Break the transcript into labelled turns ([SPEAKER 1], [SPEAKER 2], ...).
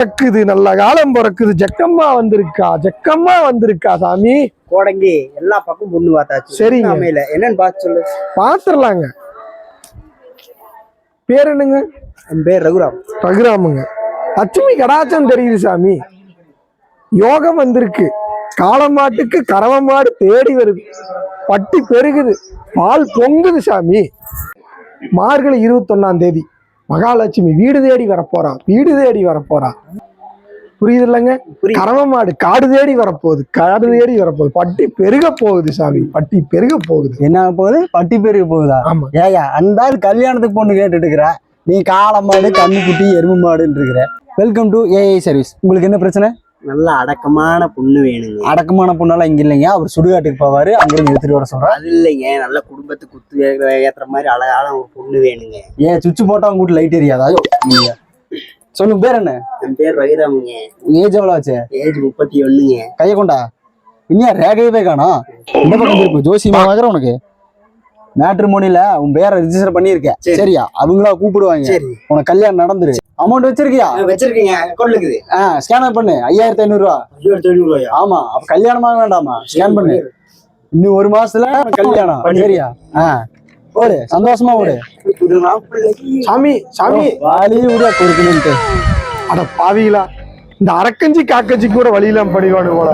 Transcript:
[SPEAKER 1] பிறக்குது, நல்ல காலம் பிறக்குது. ஜக்கம்மா வந்திருக்கா சாமி.
[SPEAKER 2] கோடங்கி எல்லா பக்கம் பொண்ணு பார்த்தாச்சு.
[SPEAKER 1] சரிங்க,
[SPEAKER 2] அமையல. என்னன்னு பார்த்து சொல்லு.
[SPEAKER 1] பாத்துடலாங்க. பேர் என்னங்க?
[SPEAKER 2] என் பேர்
[SPEAKER 1] ரகுராமுங்க. லட்சுமி கடாச்சம் தெரியுது சாமி. யோகம் வந்திருக்கு. காளமாட்டுக்கு கறவை மாடு தேடி வருது. பட்டி பெருகுது, பால் பொங்குது சாமி. மார்கழி 21ஆம் தேதி மகாலட்சுமி வீடு தேடி வரப்போறா. புரியுது இல்லைங்க? கறவை மாடு காடு தேடி வரப்போகுது. பட்டி பெருக போகுது சாமி. பட்டி பெருக போகுது.
[SPEAKER 2] என்ன போகுது? பட்டி பெருக போகுதா?
[SPEAKER 1] ஆமா.
[SPEAKER 2] ஏயா அந்த கல்யாணத்துக்கு பொண்ணு கேட்டுட்டு இருக்கிற நீ காளை மாடு கன்னுக்குட்டி எருமை மாடுன்னு இருக்கிற. Welcome to AI service. உங்களுக்கு என்ன பிரச்சனை? நல்ல அடக்கமான பொண்ணு வேணுங்க. அடக்கமான பொண்ணெல்லாம் இங்க இல்லைங்க. அவர் சுடுகாட்டுக்கு போவாரு, அங்கிருந்து எடுத்துட்டு வர சொல்றேன். அது இல்லைங்க, நல்ல குடும்பத்துக்கு குத்து ஏத்துற மாதிரி அழகான ஒரு பொண்ணு வேணுங்க. ஏன் சுவிட்ச் போட்டா அவங்க வீட்டு லைட் எரியாதா? சொல்லுங்க, பேர் என்ன? என் பேர் ரகுராமுங்க. ஏஜ் எவ்வளவு ஆச்சு? ஏஜ் 31ங்க. கைய கொண்டா. இன்னும் ரேகையவே காணோம். இந்த பக்கம் இருக்கு. ஜோசியமா வாங்குற உனக்கு மேட்ரிமோனில உன் பேரை ரிஜிஸ்டர் பண்ணிருக்க. சரியா? அவங்களா கூப்பிடுவாங்க. உனக்கு கல்யாணம் நடந்துரு. அமௌண்ட் வச்சிருக்கியா? வச்சிருக்கீங்க. கொள்ளுக்குது. ஸ்கேனர் பண்ணு. 5500 ரூபா. 5500 ரூபாயா? ஆமா. அப்ப கல்யாணமாக வேண்டாமா? ஸ்கேன் பண்ணு. இன்னும் 1 மாசத்துல கல்யாணம். சரியா? ஓடு, சந்தோஷமா ஓடு. சாமி வாலி விட கொடுக்கணும்ட்டு.
[SPEAKER 1] அட பாவிகளா, இந்த அரக்கஞ்சி காக்கஞ்சி கூட வழியெல்லாம் படிவானு போல.